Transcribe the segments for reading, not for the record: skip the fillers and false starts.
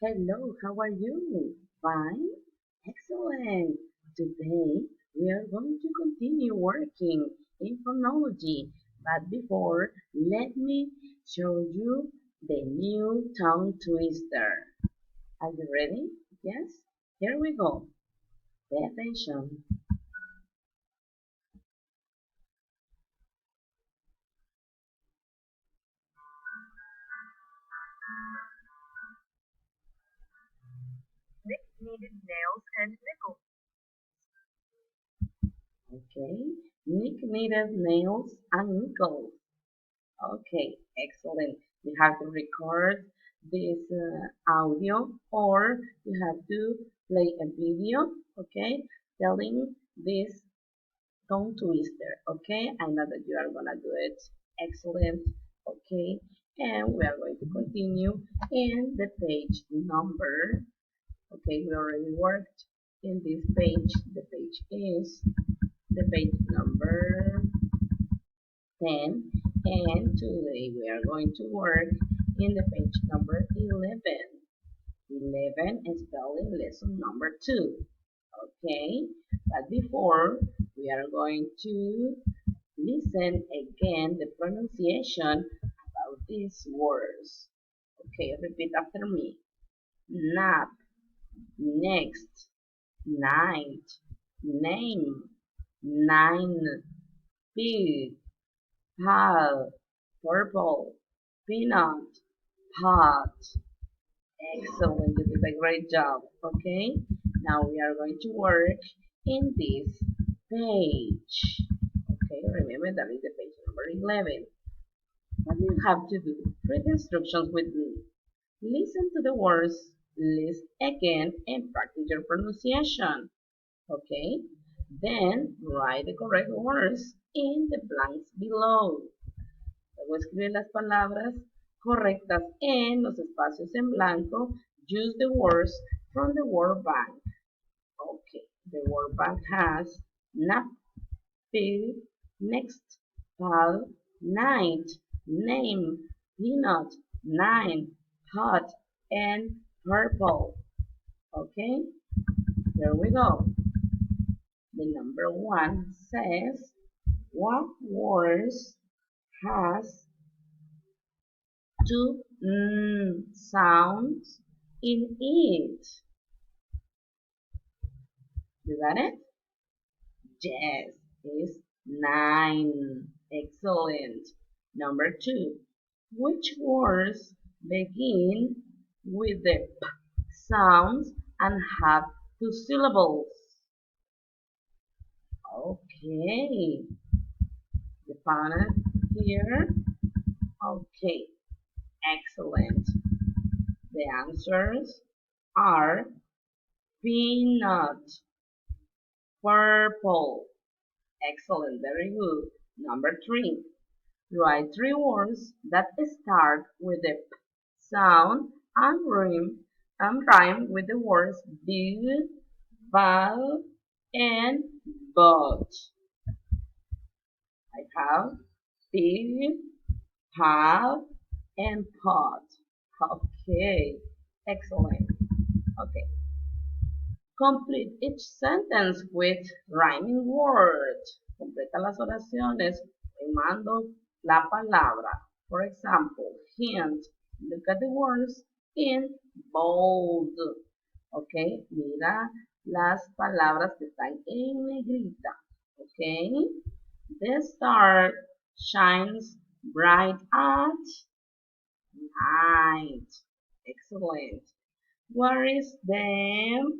Hello, how are you? Fine? Excellent. Today we are going to continue working in phonology. But before, let me show you the new tongue twister. Are you ready? Yes? Here we go. Pay attention. Nick needed nails and nickels. Okay. Nick needed nails and nickels. Okay, excellent. You have to record this audio or you have to play a video, okay, telling this tongue twister, okay? I know that you are gonna do it excellent, okay? And we are going to continue in the page number, okay? We already worked in this page. The page is the page number 10, and today we are going to work in the page number 11. 11 is spelling lesson number 2. Okay, but before we are going to listen again the pronunciation about these words. Okay, repeat after me. Nap, next, night, name, nine, pig, pal, purple, peanut, pot. Excellent, you did a great job. Okay, now we are going to work in this page. Okay, remember that is the page number 11. What do you have to do? Read the instructions with me. Listen to the words, list again, and practice your pronunciation. Okay, then write the correct words in the blanks below. Luego escribe las palabras correctas en los espacios en blanco. Use the words from the word bank. Okay, the word bank has nap, pig, next, pal, night, name, peanut, nine, hot, and purple. Okay, here we go. The number 1 says, what words has two sounds in it? You got it? Yes, it's 9. Excellent. Number 2. Which words begin with the p sounds and have 2 syllables? Okay, you found it here? Okay, excellent. The answers are peanut, purple. Excellent, very good. Number 3. Write 3 words that start with the p sound and rhyme with the words big, ball, and boat. I have big, pal, and pot. Okay, excellent. Okay, complete each sentence with rhyming words. Completa las oraciones rimando la palabra. For example, hint. Look at the words in bold. Okay, mira las palabras que están en negrita. Okay, the star shines bright at night. Excellent. What is the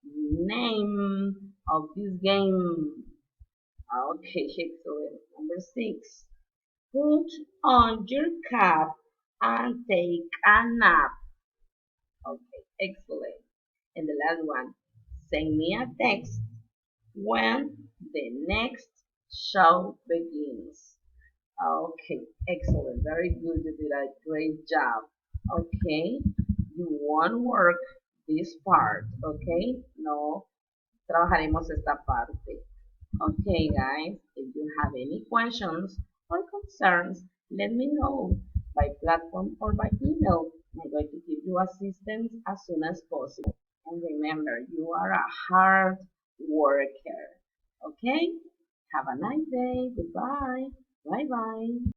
name of this game? Okay, excellent. Number 6. Put on your cap and take a nap. Okay, excellent. And the last one. Send me a text when the next show begins. Okay, excellent. Very good. You did a great job. Okay, you won't work this part. Okay, no trabajaremos esta parte. Okay, guys, if you have any questions or concerns, let me know by platform or by email. I'm going to give you assistance as soon as possible. And remember, you are a hard worker. Okay? Have a nice day. Goodbye. Bye bye.